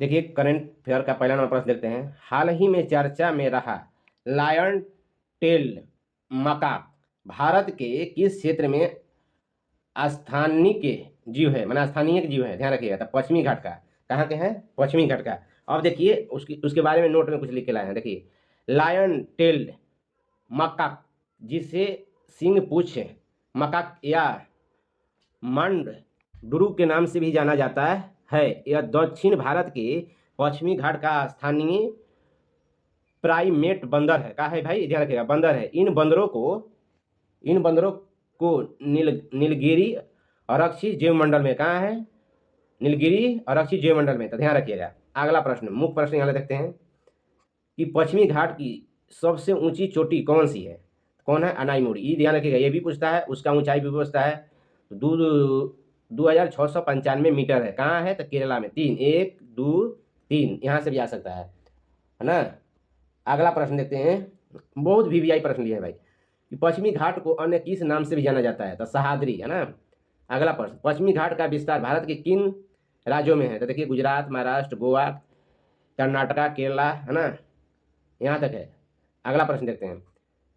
देखिए current fair का पहला नंबर प्रश्न देखते हैं। हाल ही में चर्चा में रहा लायन टेल्ड मकाक भारत के किस क्षेत्र में स्थानिक जीव है, माना स्थानीय जीव है, ध्यान रखिएगा। तो पश्चिमी घाट का, कहाँ के हैं, पश्चिमी घाट का। अब देखिए उसके बारे में नोट में कुछ लिख के लाए हैं। देखिए लायन टेल्ड मकाक, जिसे सिंह पूछ मकाक या मंड डुरू के नाम से भी जाना जाता है। यह दक्षिण भारत के पश्चिमी घाट का स्थानीय प्राइमेट बंदर है। कहा है भाई, ध्यान रखिएगा, बंदर है। इन बंदरों को नीलगिरी आरक्षी जैव मंडल में, कहाँ है, नीलगिरी आरक्षी जैव मंडल में। तो ध्यान रखिएगा। अगला प्रश्न, मुख्य प्रश्न यहाँ देखते हैं कि पश्चिमी घाट की सबसे ऊंची चोटी कौन सी है। कौन है, अनाईमुड़ी। ये ध्यान रखिएगा, ये भी पूछता है, उसका ऊंचाई भी पूछता है। 2695 मीटर है। कहाँ है, तो केरला में। 1 2 3 यहाँ से भी आ सकता है ना। अगला प्रश्न देखते हैं, बहुत वीवीआई प्रश्न लिया है भाई, कि पश्चिमी घाट को अन्य किस नाम से भी जाना जाता है। तो सहाद्री, है ना। अगला प्रश्न, पश्चिमी घाट का विस्तार भारत के किन राज्यों में है। तो देखिए गुजरात, महाराष्ट्र, गोवा, कर्नाटका, केरला, है ना, यहाँ तक है। अगला प्रश्न देखते हैं,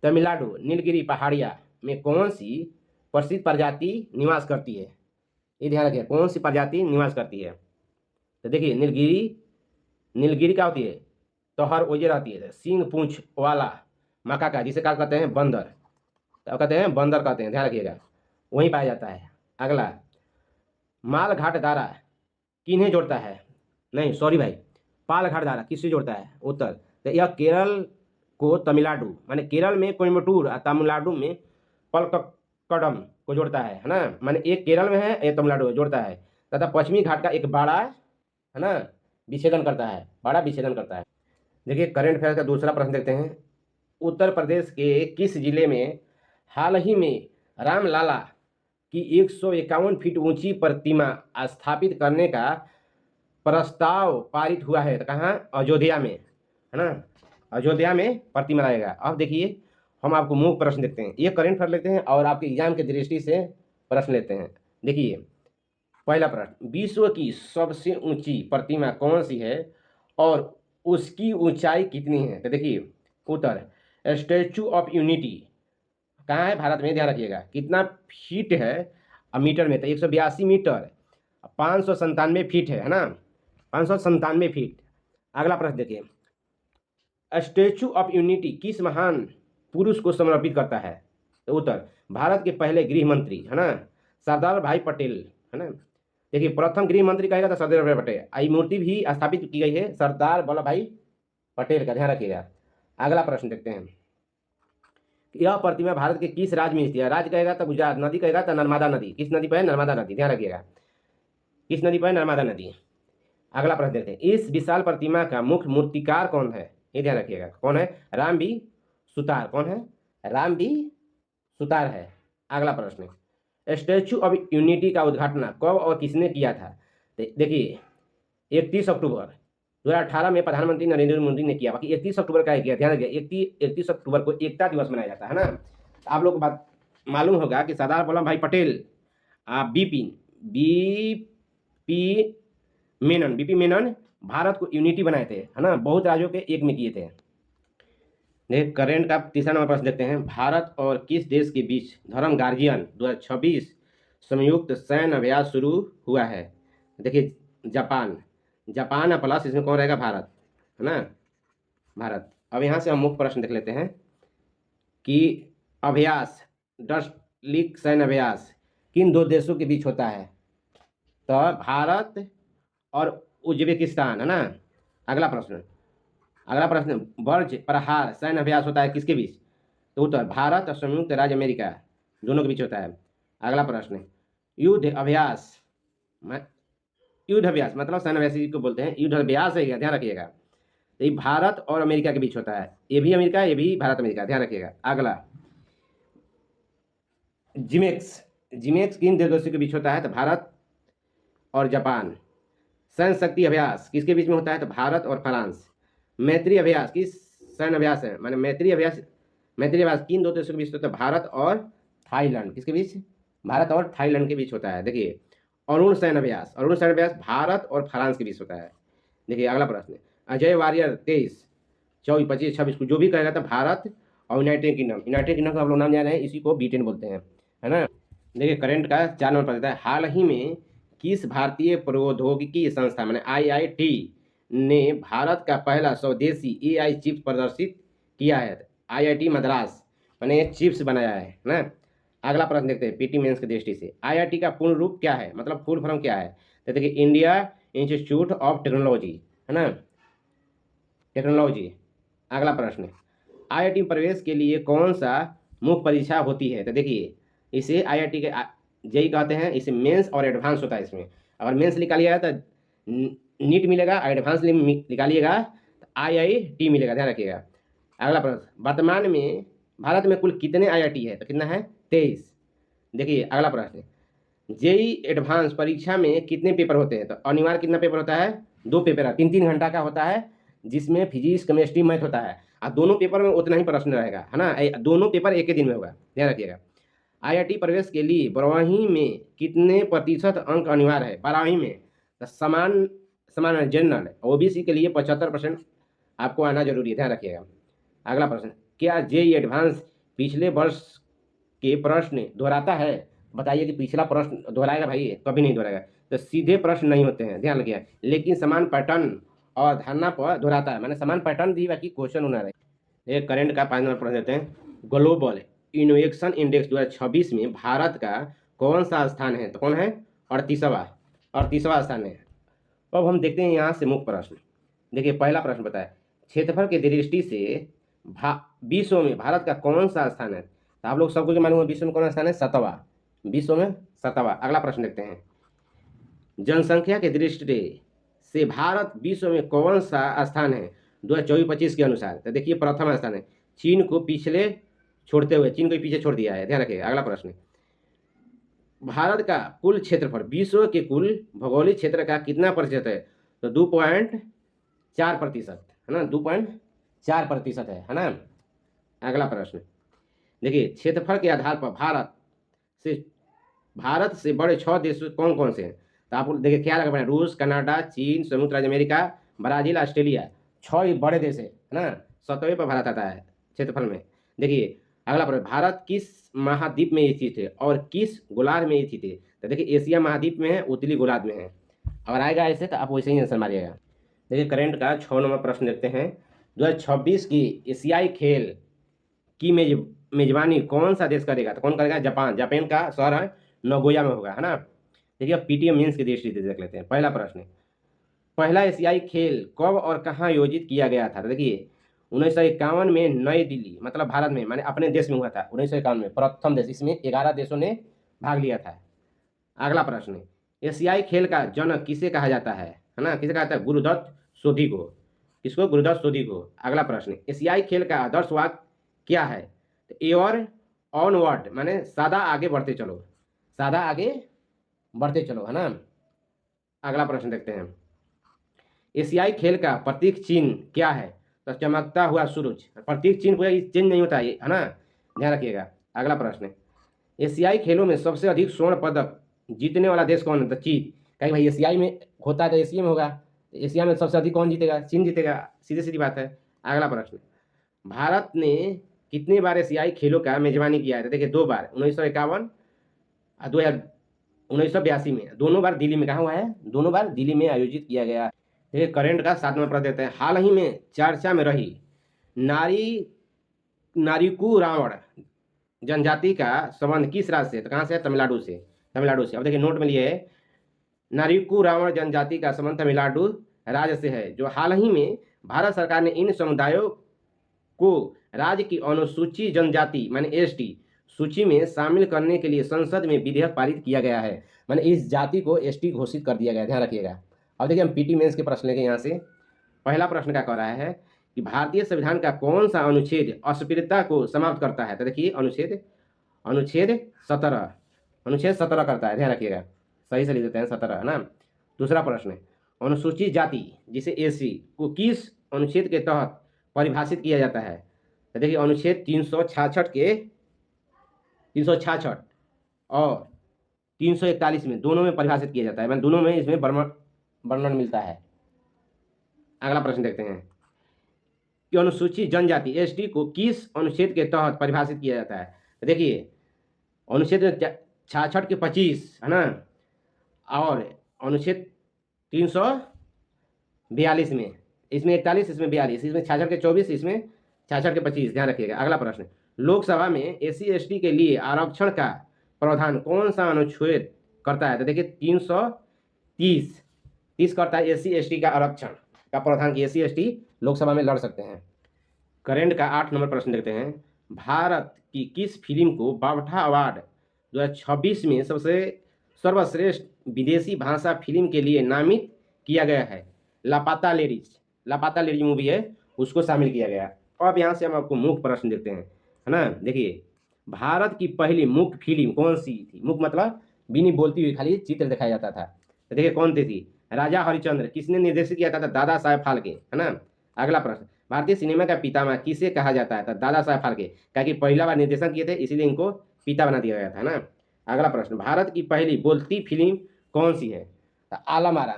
तमिलनाडु नीलगिरी पहाड़िया में कौन सी प्रसिद्ध प्रजाति निवास करती है। ये ध्यान रखिए, कौन सी प्रजाति निवास करती है। तो देखिए नीलगिरी क्या होती है, तोहर ओजे रहती है, सिंह पूंछ वाला मकाका, जिसे क्या कहते हैं, बंदर। तो कहते हैं बंदर कहते हैं, ध्यान रखिएगा, वहीं पाया जाता है। अगला, मालघाट दारा किन्हें जोड़ता है, नहीं सॉरी भाई, पालघाट दारा किससे जोड़ता है, उत्तर। तो यह केरल को तमिलनाडु, माने केरल में कोयम्बटूर और तमिलनाडु में पलक्कड़म को जोड़ता है ना। माने एक केरल में है, एक तमिलनाडु में जोड़ता है। तथा पश्चिमी घाट का एक बड़ा, है ना, विच्छेदन करता है, बड़ा विच्छेदन करता है। देखिए करंट अफेयर का दूसरा प्रश्न देखते हैं, उत्तर प्रदेश के किस जिले में हाल ही में रामलाला की 151 फीट ऊंची प्रतिमा स्थापित करने का प्रस्ताव पारित हुआ है। तो कहाँ, अयोध्या में, है ना, अयोध्या में प्रतिमा लगाएगा। अब देखिए हम आपको मुख्य प्रश्न देखते हैं, ये करंट अफेयर लेते हैं और आपके एग्जाम की दृष्टि से प्रश्न लेते हैं। देखिए पहला प्रश्न, विश्व की सबसे ऊंची प्रतिमा कौन सी है और उसकी ऊंचाई कितनी है। तो देखिए उत्तर, स्टैचू ऑफ यूनिटी कहाँ है, भारत में। ध्यान रखिएगा, कितना फीट है, मीटर में। तो 182 मीटर, 597 फीट है ना, 597 फीट। अगला प्रश्न देखिए, स्टैचू ऑफ यूनिटी किस महान पुरुष को समर्पित करता है। तो उत्तर, भारत के पहले गृह मंत्री, है ना, सरदार भाई पटेल, है ना। देखिए प्रथम गृह मंत्री कहेगा तो सरदार भाई पटेल। आई मूर्ति भी स्थापित की गई है सरदार वल्लभ भाई पटेल का, ध्यान रखिएगा। अगला प्रश्न देखते हैं, यह प्रतिमा भारत के किस राज्य में स्थित है। राज्य कहेगा तो गुजरात, नदी कहेगा तो नर्मदा नदी। किस नदी पर है, नर्मदा नदी, ध्यान रखिएगा, किस नदी पर है, नर्मदा नदी। अगला प्रश्न देखते हैं, इस विशाल प्रतिमा का मुख्य मूर्तिकार कौन है। ये ध्यान रखिएगा, कौन है, राम बी सुतार। कौन है, राम बी सुतार है। अगला प्रश्न, स्टैचू ऑफ यूनिटी का उद्घाटन कब और किसने किया था। देखिए 31 अक्टूबर 2018 में प्रधानमंत्री नरेंद्र मोदी ने किया। बाकी 31 अक्टूबर का किया, ध्यान रखिए, 31 अक्टूबर को एकता दिवस मनाया जाता है ना। आप लोग को बात मालूम होगा कि सरदार वल्लभ भाई पटेल बीपी मेनन भारत को यूनिटी बनाए थे, है ना, बहुत राज्यों के एक में किए थे। देखिए करेंट का तीसरा नंबर प्रश्न देखते हैं, भारत और किस देश के बीच धर्म गार्जियन 2026 संयुक्त सैन्य अभ्यास शुरू हुआ है। देखिए जापान प्लस इसमें कौन रहेगा, भारत, है ना, भारत। अब यहाँ से हम मुख्य प्रश्न देख लेते हैं कि अभ्यास डस्टलिक सैन्य अभ्यास किन दो देशों के बीच होता है। तो भारत और उज्बेकिस्तान, है ना। अगला प्रश्न, वर्ज प्रहार सैन्य अभ्यास होता है किसके बीच। तो उत्तर, भारत और संयुक्त राज्य अमेरिका दोनों के बीच होता है। अगला प्रश्न, युद्ध अभ्यास मतलब सैन्य अभ्यास को बोलते हैं, युद्ध अभ्यास है, ध्यान रखिएगा। तो ये भारत और अमेरिका के बीच होता है, ये भी अमेरिका, ये भी भारत अमेरिका, ध्यान रखिएगा। अगला, जिमेक्स किन देशों के बीच होता है। तो भारत और जापान। सैन्य शक्ति अभ्यास किसके बीच में होता है। तो भारत और फ्रांस। मैत्री अभ्यास किस सैन्य अभ्यास है, माने मैत्री अभ्यास किन दो देशों के बीच होता है। भारत और थाईलैंड, किसके बीच, भारत और थाईलैंड के बीच होता है। देखिए अरुण सैन्य अभ्यास भारत और फ्रांस के बीच होता है। देखिए अगला प्रश्न, अजय वारियर 23, 24, 25, 26 को जो भी कहेगा तो भारत और यूनाइटेड किंगडम, यूनाइटेड किंगडम का आप लोग नाम जान रहे हैं, इसी को ब्रिटेन बोलते हैं, है ना। देखिए करंट का 4 नंबर पर देता है, हाल ही में किस भारतीय प्रौद्योगिकी संस्था मैंने आईआईटी ने भारत का पहला स्वदेशी एआई चिप्स प्रदर्शित किया है? आईआईटी मद्रास मैंने चिप्स बनाया है ना। अगला प्रश्न देखते हैं पीटी मेंस की दृष्टि से, आईआईटी का पूर्ण रूप क्या है, मतलब फुल फॉर्म क्या है? तो देखिए इंडिया इंस्टीट्यूट ऑफ टेक्नोलॉजी, है ना, टेक्नोलॉजी। अगला प्रश्न, आईआईटी प्रवेश के लिए कौन सा मुख्य परीक्षा होती है? तो देखिए इसे आईआईटी के जेई कहते हैं, इसे मेंस और एडवांस होता है। इसमें अगर मेंस निकालिएगा तो नीट मिलेगा, एडवांस निकालिएगा तो आईआईटी मिलेगा, ध्यान रखिएगा। अगला प्रश्न, वर्तमान में भारत में कुल कितने आईआईटी है? तो कितना है? 23। देखिए अगला प्रश्न, जेई एडवांस परीक्षा में कितने पेपर होते हैं? तो अनिवार्य कितना पेपर होता है? 2 पेपर है, 3-3 घंटा का होता है, जिसमें फिजिक्स केमिस्ट्री मैथ होता है, और दोनों पेपर में उतना ही प्रश्न रहेगा, है ना। दोनों पेपर एक ही दिन में होगा, ध्यान रखिएगा। आईआईटी प्रवेश के लिए 12वीं में कितने प्रतिशत अंक अनिवार्य है? 12वीं में तो समान समान जनरल ओबीसी के लिए 75% आपको आना जरूरी है, ध्यान रखिएगा। अगला प्रश्न, क्या जेई एडवांस पिछले वर्ष के प्रश्न दोहराता है? बताइए कि पिछला प्रश्न दोहराएगा भाई? कभी नहीं दोहराएगा। तो सीधे प्रश्न नहीं होते हैं, ध्यान रखिए, लेकिन समान पैटर्न और धारणा पर दोहराता है, मैंने समान पैटर्न दी बाकी क्वेश्चन होना रहे। एक करंट का 5 नंबर प्रश्न देते हैं, ग्लोबल इनोवेशन इंडेक्स 2026 में भारत का कौन सा स्थान है? तो कौन है? 38वां स्थान है। अब हम देखते हैं यहाँ से मुख्य प्रश्न। देखिए पहला प्रश्न बताए, क्षेत्रफल की दृष्टि से विश्व में भारत का कौन सा स्थान है? तो आप लोग सबको जो मालूम है विश्व में कौन सा स्थान है? 7वां, विश्व में 7वां। अगला प्रश्न देखते हैं, जनसंख्या के दृष्टि से भारत विश्व में कौन सा स्थान है 2024-25 के अनुसार? तो देखिए प्रथम स्थान है, चीन को पिछले छोड़ते हुए, चीन को पीछे छोड़ दिया है, ध्यान रखिएगा। अगला प्रश्न, भारत का कुल क्षेत्रफल विश्व के कुल भौगोलिक क्षेत्र का कितना प्रतिशत है? तो 2.4% है ना, 2.4% है ना। अगला प्रश्न देखिए, क्षेत्रफल के आधार पर भारत से बड़े 6 देश कौन कौन से हैं? तो आप देखिए क्या लगा, रूस, कनाडा, चीन, संयुक्त राज्य अमेरिका, ब्राजील, ऑस्ट्रेलिया, 6 बड़े देश है ना। 7वें पर भारत आता है क्षेत्रफल में। देखिए अगला प्रश्न, भारत किस महाद्वीप में स्थित है और किस गोलार्ध में स्थित है? तो देखिए एशिया महाद्वीप में है, उत्तरी गोलार्ध में है। अगर आएगा ऐसे तो आप वैसे ही आंसर मारिएगा। देखिए करंट का 6 नंबर प्रश्न देखते हैं, 2026 की एशियाई खेल की मेजबानी कौन सा देश करेगा? तो कौन करेगा? जापान। जापान का शहर है नगोया में होगा, है ना। देखिए अब पीटीएम मेंस की दृष्टि से देख लेते हैं। पहला प्रश्न, पहला एशियाई खेल कब और कहाँ आयोजित किया गया था? तो देखिए 1951 में नई दिल्ली, मतलब भारत में, माने अपने देश में हुआ था 1951 में, प्रथम देश। इसमें 11 देशों ने भाग लिया था। अगला प्रश्न, एशियाई खेल का जनक किसे कहा जाता है ना, किसे कहा जाता है? गुरुदत्त सोधी को। किसको? गुरुदत्त सोधी को। अगला प्रश्न, एशियाई खेल का आदर्श वाक्य क्या है? तो एवर ऑनवर्ड, माने सादा आगे बढ़ते चलो, सादा आगे बढ़ते चलो, है ना। अगला प्रश्न देखते हैं, एशियाई खेल का प्रतीक चिन्ह क्या है? तो चमकता हुआ सूरज। प्रतीक चिन्ह कोई चेंज नहीं होता है ना, ध्यान रखिएगा। अगला प्रश्न, एशियाई खेलों में सबसे अधिक स्वर्ण पदक जीतने वाला देश कौन है? तो चीन। कहीं भाई एशियाई में होता है तो एशिया में होगा, तो एशिया में सबसे अधिक कौन जीतेगा? चीन जीतेगा, सीधी सीधी बात है। अगला प्रश्न, भारत ने कितने बार एशियाई खेलों का मेजबानी किया है? तो देखिए 2 बार, 1951 और 1982 में। दोनों बार दिल्ली में। कहाँ हुआ है? दोनों बार दिल्ली में आयोजित किया गया। देखिए करंट का 7 नंबर प्रश्न देते हैं, हाल ही में चर्चा में रही नारिकू रावण जनजाति का संबंध किस राज्य से? तो कहाँ से है? तमिलनाडु से। तमिलनाडु से। अब देखिए नोट में लिए है, नारिकू रावण जनजाति का संबंध तमिलनाडु राज्य से है, जो हाल ही में भारत सरकार ने इन समुदायों को राज्य की अनुसूचित जनजाति माने एसटी सूची में शामिल करने के लिए संसद में विधेयक पारित किया गया है, माने इस जाति को एसटी घोषित कर दिया गया, ध्यान रखिएगा। अब देखिए हम पीटी मेंस के प्रश्न लेंगे यहाँ से। पहला प्रश्न क्या कह रहा है कि भारतीय संविधान का कौन सा अनुच्छेद अस्पृश्यता को समाप्त करता है? तो देखिए अनुच्छेद 17 करता है, ध्यान रखिएगा, सही से लिख देते हैं 17, है ना। दूसरा प्रश्न, अनुसूचित जाति जिसे एसी को किस अनुच्छेद के तहत परिभाषित किया जाता है? तो देखिए अनुच्छेद 366 और 341 में, दोनों में परिभाषित किया जाता है, मैंने दोनों में इसमें वर्णन मिलता है। अगला प्रश्न देखते हैं कि अनुसूचित जनजाति एसटी को किस अनुच्छेद के तहत परिभाषित किया जाता है। तो देखिए अनुच्छेद 66 के 25 है ना, और अनुच्छेद 342 में, इसमें 41, इसमें 42, इसमें 66 के 24, इसमें 66 के 25, ध्यान रखिएगा। अगला प्रश्न, लोकसभा में एससी एसटी के लिए आरक्षण का प्रावधान कौन सा अनुच्छेद करता है। तो देखिए 330 करता है एससी एसटी का आरक्षण का प्रावधान कि एससी एसटी लोकसभा में लड़ सकते हैं। करंट का 8 नंबर प्रश्न देखते हैं, भारत की किस फिल्म को बाफ्टा अवार्ड 2026 में सबसे सर्वश्रेष्ठ विदेशी भाषा फिल्म के लिए नामित किया गया है। लापता लेडीज मूवी है, उसको शामिल किया गया। अब यहाँ से हम आपको मुख्य प्रश्न देखते हैं, है ना। देखिए भारत की पहली मुख्य फिल्म कौन सी थी। मुख्य मतलब बिनी बोलती हुई, खाली चित्र दिखाया जाता था। तो देखिए कौन थी राजा हरिश्चंद्र। किसने निर्देशित किया था। दादा साहेब फाल्के, है ना। अगला प्रश्न, भारतीय सिनेमा का पितामह किसे कहा जाता है। दादा साहेब फाल्के, क्योंकि पहला बार निर्देशन किए थे इसीलिए इनको पिता बना दिया गया था ना। अगला प्रश्न, भारत की पहली बोलती फिल्म कौन सी है। आलम आरा।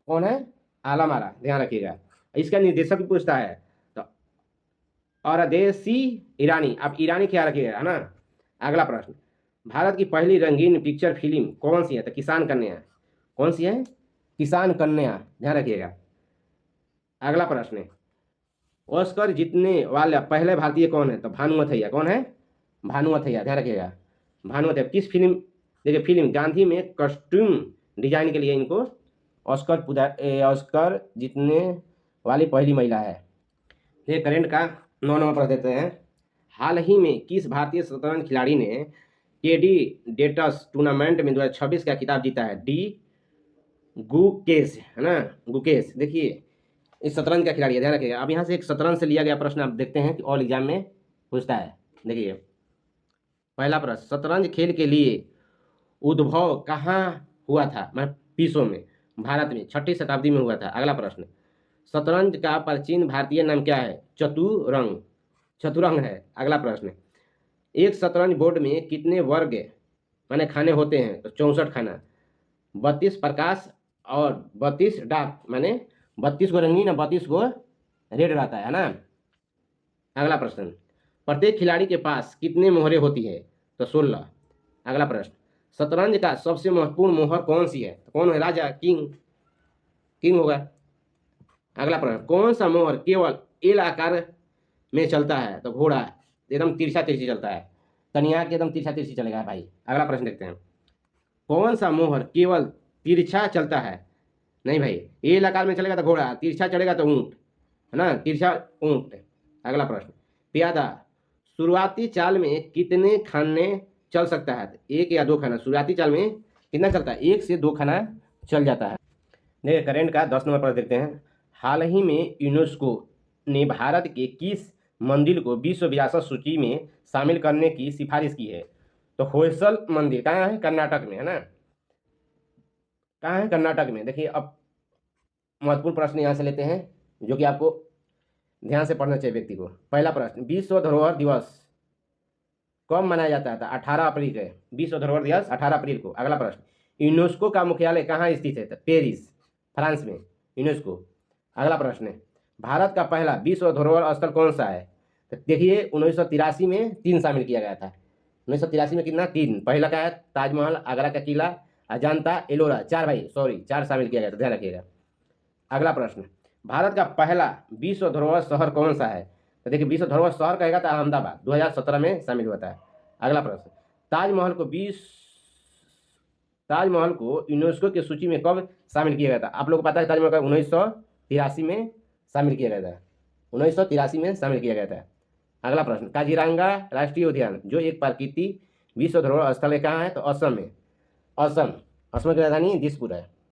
कौन है। आलम आरा, ध्यान रखिएगा। इसका निर्देशक भी पूछता है तो अरदेसी ईरानी, आप ईरानी ख्याल रखिएगा, है ना। अगला प्रश्न, भारत की पहली रंगीन पिक्चर फिल्म कौन सी है। तो किसान कन्या। कौन सी है। किसान कन्या, ध्यान रखिएगा। अगला प्रश्न, ऑस्कर जीतने वाला पहले भारतीय कौन है। तो भानुमथैया। कौन है। भानुमथैया, ध्यान रखिएगा। भानुमथैया किस फिल्म, देखिए फिल्म गांधी में कॉस्ट्यूम डिजाइन के लिए इनको ऑस्कर जीतने वाली पहली महिला है। ये करंट का 9 नंबर पढ़ देते हैं, हाल ही में किस भारतीय शतरंज खिलाड़ी ने केडी डेटस टूर्नामेंट में 2026 का खिताब जीता है। डी गुकेश, है ना। गुकेश, देखिए इस शतरंज का खिलाड़ी है, ध्यान रखिएगा। अब यहाँ से एक शतरंज से लिया गया प्रश्न आप देखते हैं कि ऑल एग्जाम में पूछता है। देखिए पहला प्रश्न, शतरंज खेल के लिए उद्भव कहाँ हुआ था। मैं पीसो में, भारत में 6वीं शताब्दी में हुआ था। अगला प्रश्न, शतरंज का प्राचीन भारतीय नाम क्या है। चतुरंग। चतुरंग है। अगला प्रश्न, एक शतरंज बोर्ड में कितने वर्ग माने खाने होते हैं। तो 64 खाना। 32 प्रकाश और 32 डार्क, माने 32 को रंगीन और 32 को रेड रहता है ना। अगला प्रश्न, प्रत्येक खिलाड़ी के पास कितने मोहरें होती है। तो 16। अगला प्रश्न, शतरंज का सबसे महत्वपूर्ण मोहर कौन सी है। तो कौन है। राजा, किंग होगा। अगला प्रश्न, कौन सा मोहर केवल एल आकार में चलता है। तो घोड़ा, एकदम तिरछा तिरछी चलता है। कन्या के एकदम तिरछा तिरछी चलेगा भाई। अगला प्रश्न देखते हैं, कौन सा मोहर केवल तिरछा चलता है। नहीं भाई, एल आकार में चलेगा तो घोड़ा, तिरछा चलेगा तो ऊंट, है ना। तिरछा ऊंट। अगला प्रश्न, प्यादा शुरुआती चाल में कितने खाने चल सकता है। 1 या 2 खाना। शुरुआती चाल में कितना चलता है। 1 से 2 खाना चल जाता है। देखिए करंट का 10 नंबर पर देखते हैं, हाल ही में यूनेस्को ने भारत के किस मंदिर को विश्व विरासत सूची में शामिल करने की सिफारिश की है। तो होयसल मंदिर कहाँ है। कर्नाटक में, है ना। कहाँ है। कर्नाटक में। देखिए अब महत्वपूर्ण प्रश्न यहाँ से लेते हैं जो कि आपको ध्यान से पढ़ना चाहिए व्यक्ति को। पहला प्रश्न, विश्व धरोहर दिवस कब मनाया जाता है। 18 अप्रैल के। विश्व धरोहर दिवस 18 अप्रैल को। अगला प्रश्न, यूनेस्को का मुख्यालय कहाँ स्थित है। तो पेरिस, फ्रांस में यूनेस्को। अगला प्रश्न है, भारत का पहला विश्व धरोहर स्थल कौन सा है। तो देखिए 1983 में 3 शामिल किया गया था। 1983 में कितना 3। पहला क्या है, ताजमहल, आगरा का किला, अजंता, एलोरा। 4 भाई, सॉरी 4 शामिल किया गया था, ध्यान रखिएगा। अगला प्रश्न, भारत का पहला विश्व धरोहर शहर कौन सा है। तो देखिए विश्व धरोहर शहर कहेगा तो अहमदाबाद, 2017 में शामिल हुआ था। अगला प्रश्न, ताजमहल को यूनेस्को की सूची में कब शामिल किया गया था। आप लोग को पता है ताजमहल का 1983 में शामिल किया गया था। 1983 में शामिल किया गया था। अगला प्रश्न, काजीरंगा राष्ट्रीय उद्यान जो एक प्राकृतिक विश्व धरोहर स्थल है कहाँ है। तो असम में। असम की राजधानी दिसपुर है।